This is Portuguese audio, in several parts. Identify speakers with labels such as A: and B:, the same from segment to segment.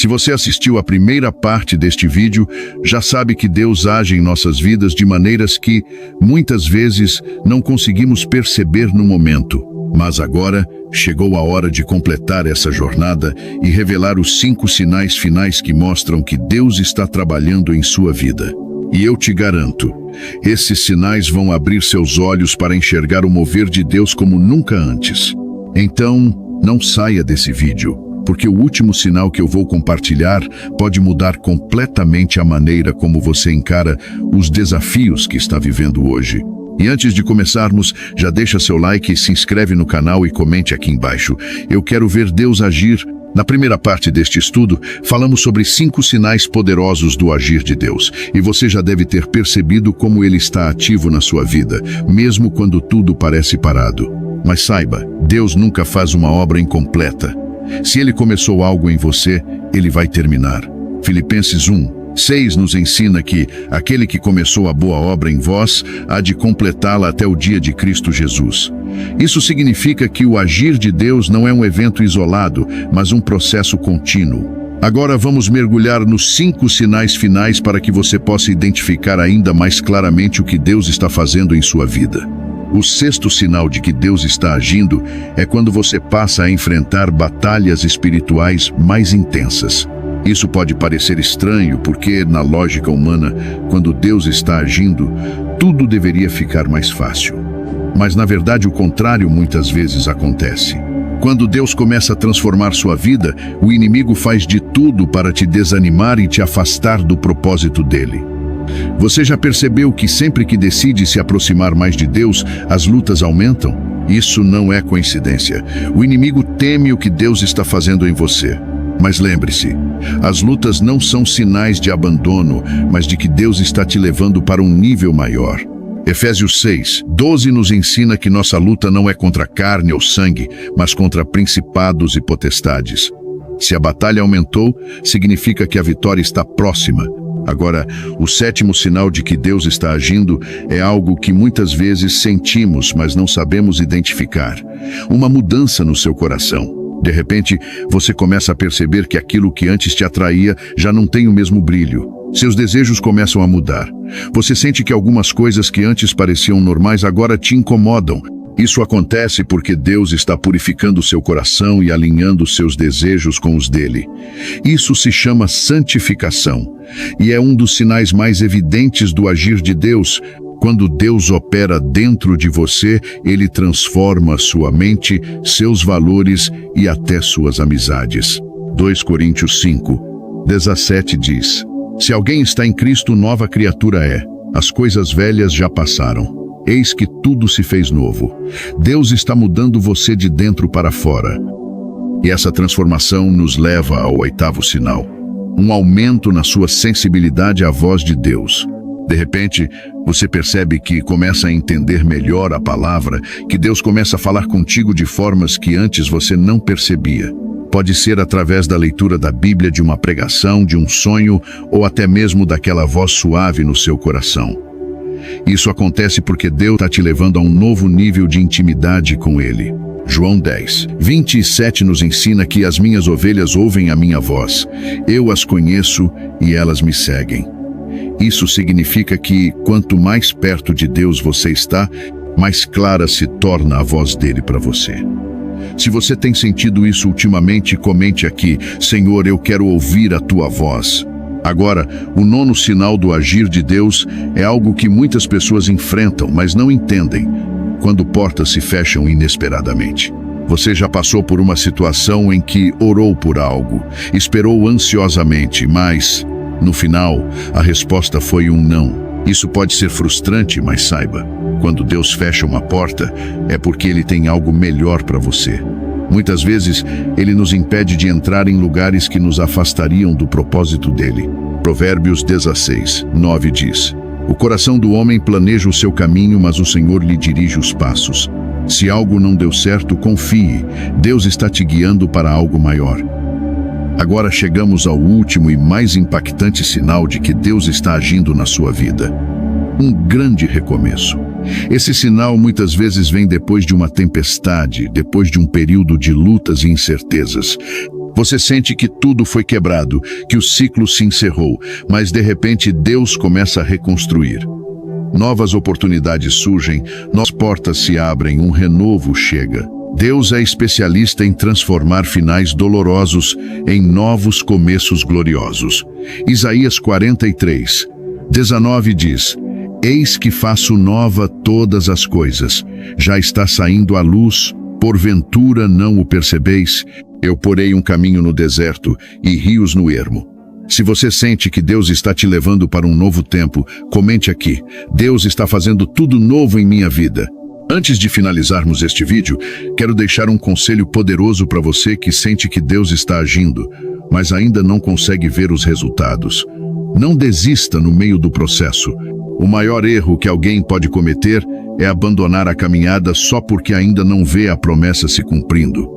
A: Se você assistiu à primeira parte deste vídeo, já sabe que Deus age em nossas vidas de maneiras que, muitas vezes, não conseguimos perceber no momento. Mas agora, chegou a hora de completar essa jornada e revelar os 5 sinais finais que mostram que Deus está trabalhando em sua vida. E eu te garanto, esses sinais vão abrir seus olhos para enxergar o mover de Deus como nunca antes. Então, não saia desse vídeo, porque o último sinal que eu vou compartilhar pode mudar completamente a maneira como você encara os desafios que está vivendo hoje. E antes de começarmos, já deixa seu like, se inscreve no canal e comente aqui embaixo. Eu quero ver Deus agir. Na primeira parte deste estudo, falamos sobre 5 sinais poderosos do agir de Deus. E você já deve ter percebido como ele está ativo na sua vida, mesmo quando tudo parece parado. Mas saiba, Deus nunca faz uma obra incompleta. Se ele começou algo em você, ele vai terminar. Filipenses 1:6 nos ensina que aquele que começou a boa obra em vós há de completá-la até o dia de Cristo Jesus. Isso significa que o agir de Deus não é um evento isolado, mas um processo contínuo. Agora vamos mergulhar nos 5 sinais finais para que você possa identificar ainda mais claramente o que Deus está fazendo em sua vida. O 6º sinal de que Deus está agindo é quando você passa a enfrentar batalhas espirituais mais intensas. Isso pode parecer estranho porque, na lógica humana, quando Deus está agindo, tudo deveria ficar mais fácil. Mas, na verdade, o contrário muitas vezes acontece. Quando Deus começa a transformar sua vida, o inimigo faz de tudo para te desanimar e te afastar do propósito dele. Você já percebeu que sempre que decide se aproximar mais de Deus, as lutas aumentam? Isso não é coincidência. O inimigo teme o que Deus está fazendo em você. Mas lembre-se, as lutas não são sinais de abandono, mas de que Deus está te levando para um nível maior. Efésios 6:12 nos ensina que nossa luta não é contra carne ou sangue, mas contra principados e potestades. Se a batalha aumentou, significa que a vitória está próxima. Agora, o 7º sinal de que Deus está agindo é algo que muitas vezes sentimos, mas não sabemos identificar. Uma mudança no seu coração. De repente, você começa a perceber que aquilo que antes te atraía já não tem o mesmo brilho. Seus desejos começam a mudar. Você sente que algumas coisas que antes pareciam normais agora te incomodam. Isso acontece porque Deus está purificando seu coração e alinhando seus desejos com os dele. Isso se chama santificação. E é um dos sinais mais evidentes do agir de Deus. Quando Deus opera dentro de você, ele transforma sua mente, seus valores e até suas amizades. 2 Coríntios 5:17 diz: Se alguém está em Cristo, nova criatura é. As coisas velhas já passaram. Eis que tudo se fez novo. Deus está mudando você de dentro para fora. E essa transformação nos leva ao 8º sinal. Um aumento na sua sensibilidade à voz de Deus. De repente, você percebe que começa a entender melhor a palavra, que Deus começa a falar contigo de formas que antes você não percebia. Pode ser através da leitura da Bíblia, de uma pregação, de um sonho, ou até mesmo daquela voz suave no seu coração. Isso acontece porque Deus está te levando a um novo nível de intimidade com Ele. João 10:27 nos ensina que as minhas ovelhas ouvem a minha voz. Eu as conheço e elas me seguem. Isso significa que, quanto mais perto de Deus você está, mais clara se torna a voz dele para você. Se você tem sentido isso ultimamente, comente aqui: Senhor, eu quero ouvir a tua voz. Agora, o 9º sinal do agir de Deus é algo que muitas pessoas enfrentam, mas não entendem: quando portas se fecham inesperadamente. Você já passou por uma situação em que orou por algo, esperou ansiosamente, mas, no final, a resposta foi um não. Isso pode ser frustrante, mas saiba, quando Deus fecha uma porta, é porque Ele tem algo melhor para você. Muitas vezes, Ele nos impede de entrar em lugares que nos afastariam do propósito dele. Provérbios 16:9 diz: O coração do homem planeja o seu caminho, mas o Senhor lhe dirige os passos. Se algo não deu certo, confie. Deus está te guiando para algo maior. Agora chegamos ao último e mais impactante sinal de que Deus está agindo na sua vida. Um grande recomeço. Esse sinal muitas vezes vem depois de uma tempestade, depois de um período de lutas e incertezas. Você sente que tudo foi quebrado, que o ciclo se encerrou, mas de repente Deus começa a reconstruir. Novas oportunidades surgem, novas portas se abrem, um renovo chega. Deus é especialista em transformar finais dolorosos em novos começos gloriosos. Isaías 43, 19 diz: Eis que faço nova todas as coisas. Já está saindo a luz, porventura não o percebeis? Eu porei um caminho no deserto e rios no ermo. Se você sente que Deus está te levando para um novo tempo, comente aqui: Deus está fazendo tudo novo em minha vida. Antes de finalizarmos este vídeo, quero deixar um conselho poderoso para você que sente que Deus está agindo, mas ainda não consegue ver os resultados. Não desista no meio do processo. O maior erro que alguém pode cometer é abandonar a caminhada só porque ainda não vê a promessa se cumprindo.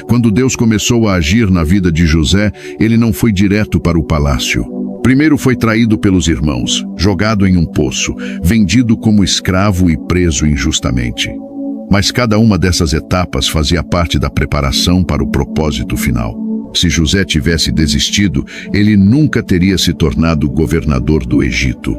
A: Quando Deus começou a agir na vida de José, ele não foi direto para o palácio. Primeiro foi traído pelos irmãos, jogado em um poço, vendido como escravo e preso injustamente. Mas cada uma dessas etapas fazia parte da preparação para o propósito final. Se José tivesse desistido, ele nunca teria se tornado governador do Egito.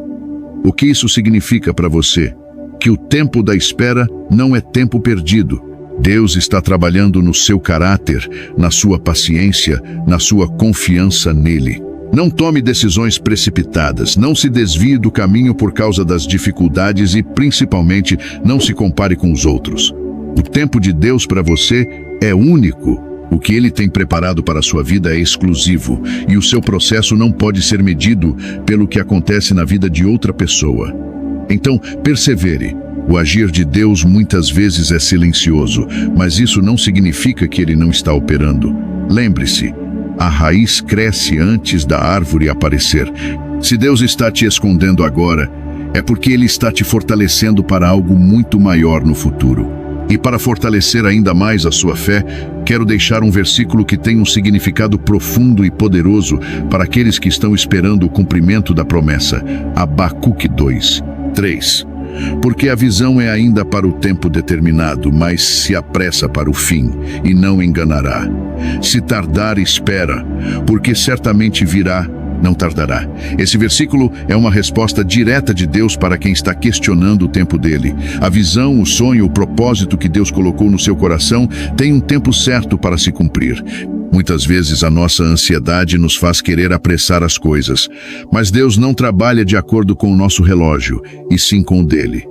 A: O que isso significa para você? Que o tempo da espera não é tempo perdido. Deus está trabalhando no seu caráter, na sua paciência, na sua confiança nele. Não tome decisões precipitadas, não se desvie do caminho por causa das dificuldades e, principalmente, não se compare com os outros. O tempo de Deus para você é único. O que Ele tem preparado para a sua vida é exclusivo e o seu processo não pode ser medido pelo que acontece na vida de outra pessoa. Então, persevere. O agir de Deus muitas vezes é silencioso, mas isso não significa que Ele não está operando. Lembre-se, a raiz cresce antes da árvore aparecer. Se Deus está te escondendo agora, é porque Ele está te fortalecendo para algo muito maior no futuro. E para fortalecer ainda mais a sua fé, quero deixar um versículo que tem um significado profundo e poderoso para aqueles que estão esperando o cumprimento da promessa. Abacuque 2, 3. Porque a visão é ainda para o tempo determinado, mas se apressa para o fim, e não enganará. Se tardar, espera, porque certamente virá, não tardará. Esse versículo é uma resposta direta de Deus para quem está questionando o tempo dele. A visão, o sonho, o propósito que Deus colocou no seu coração tem um tempo certo para se cumprir. Muitas vezes a nossa ansiedade nos faz querer apressar as coisas, mas Deus não trabalha de acordo com o nosso relógio, e sim com o dele.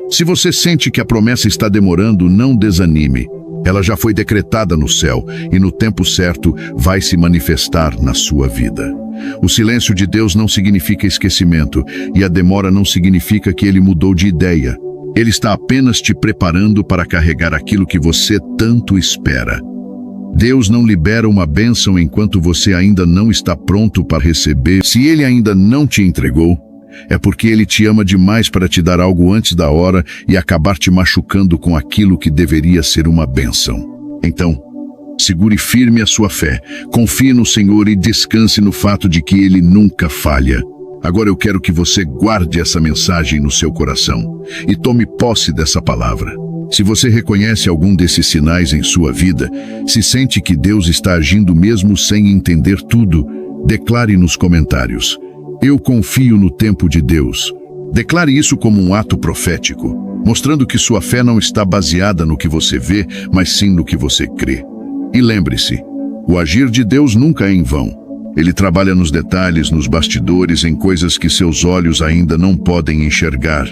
A: Se você sente que a promessa está demorando, não desanime. Ela já foi decretada no céu, e no tempo certo vai se manifestar na sua vida. O silêncio de Deus não significa esquecimento, e a demora não significa que Ele mudou de ideia. Ele está apenas te preparando para carregar aquilo que você tanto espera. Deus não libera uma bênção enquanto você ainda não está pronto para receber. Se Ele ainda não te entregou, é porque Ele te ama demais para te dar algo antes da hora e acabar te machucando com aquilo que deveria ser uma bênção. Então, segure firme a sua fé, confie no Senhor e descanse no fato de que Ele nunca falha. Agora eu quero que você guarde essa mensagem no seu coração e tome posse dessa palavra. Se você reconhece algum desses sinais em sua vida, se sente que Deus está agindo mesmo sem entender tudo, declare nos comentários: eu confio no tempo de Deus. Declare isso como um ato profético, mostrando que sua fé não está baseada no que você vê, mas sim no que você crê. E lembre-se, o agir de Deus nunca é em vão. Ele trabalha nos detalhes, nos bastidores, em coisas que seus olhos ainda não podem enxergar.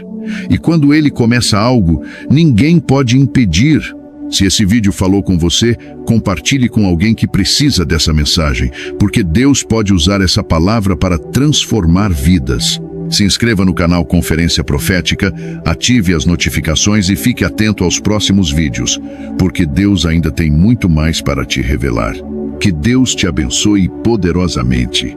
A: E quando Ele começa algo, ninguém pode impedir. Se esse vídeo falou com você, compartilhe com alguém que precisa dessa mensagem, porque Deus pode usar essa palavra para transformar vidas. Se inscreva no canal Conferência Profética, ative as notificações e fique atento aos próximos vídeos, porque Deus ainda tem muito mais para te revelar. Que Deus te abençoe poderosamente.